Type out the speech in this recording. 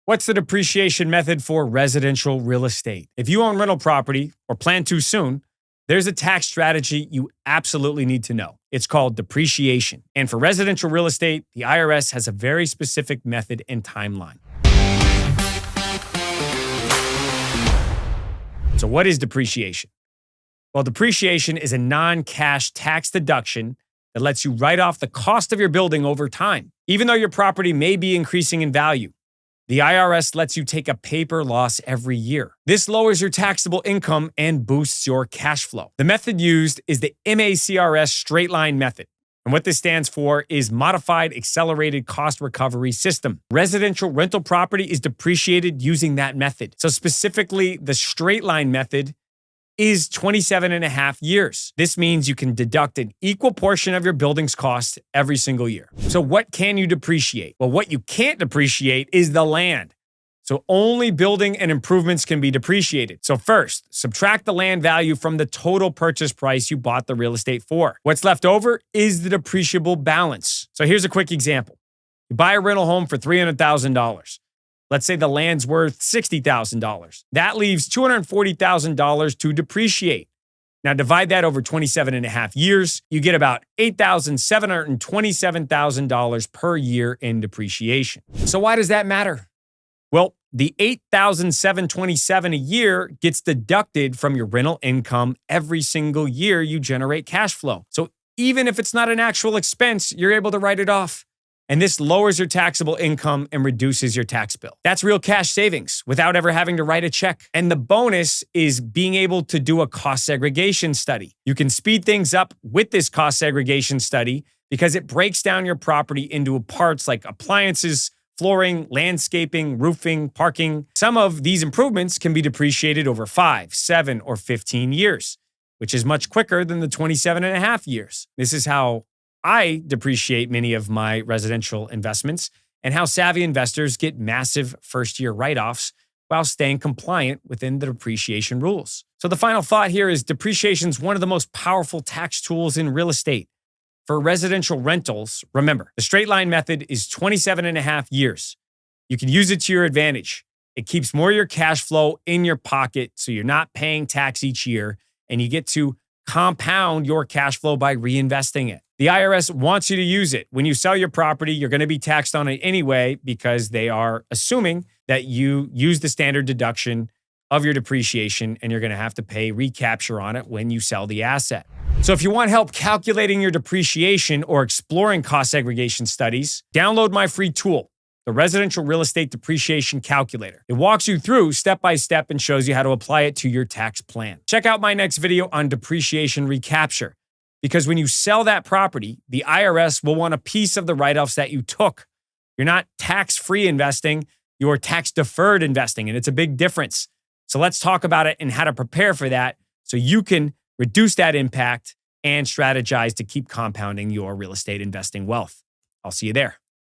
What's the depreciation method for residential real estate? If you own rental property or plan to soon, there's a tax strategy you absolutely need to know. It's called depreciation. And for residential real estate, the IRS has a very specific method and timeline. So what is depreciation? Well, depreciation is a non-cash tax deduction that lets you write off the cost of your building over time, even though your property may be increasing in value. The IRS lets you take a paper loss every year. This lowers your taxable income and boosts your cash flow. The method used is the MACRS straight line method. And what this stands for is Modified Accelerated Cost Recovery System. Residential rental property is depreciated using that method. So specifically, the straight line method is 27.5 years. This means you can deduct an equal portion of your building's cost every single year. So what can you depreciate? Well, what you can't depreciate is the land. So only building and improvements can be depreciated. So first, subtract the land value from the total purchase price you bought the real estate for. What's left over is the depreciable balance. So here's a quick example. You buy a rental home for $300,000. Let's say the land's worth $60,000. That leaves $240,000 to depreciate. Now divide that over 27.5 years. You get about $8,727,000 per year in depreciation. So why does that matter? Well, the $8,727 a year gets deducted from your rental income every single year you generate cash flow. So even if it's not an actual expense, you're able to write it off. And this lowers your taxable income and reduces your tax bill. That's real cash savings without ever having to write a check. And the bonus is being able to do a cost segregation study. You can speed things up with this cost segregation study because it breaks down your property into parts like appliances, flooring, landscaping, roofing, parking. Some of these improvements can be depreciated over 5, 7, or 15 years, which is much quicker than the 27.5 years. This is how I depreciate many of my residential investments and how savvy investors get massive first-year write-offs while staying compliant within the depreciation rules. So the final thought here is depreciation is one of the most powerful tax tools in real estate. For residential rentals, remember, the straight line method is 27.5 years. You can use it to your advantage. It keeps more of your cash flow in your pocket so you're not paying tax each year, and you get to compound your cash flow by reinvesting it. The IRS wants you to use it. When you sell your property, you're going to be taxed on it anyway because they are assuming that you use the standard deduction of your depreciation and you're going to have to pay recapture on it when you sell the asset. So if you want help calculating your depreciation or exploring cost segregation studies, download my free tool, the Residential Real Estate Depreciation Calculator. It walks you through step by step and shows you how to apply it to your tax plan. Check out my next video on depreciation recapture. Because when you sell that property, the IRS will want a piece of the write-offs that you took. You're not tax-free investing, you're tax-deferred investing, and it's a big difference. So let's talk about it and how to prepare for that so you can reduce that impact and strategize to keep compounding your real estate investing wealth. I'll see you there.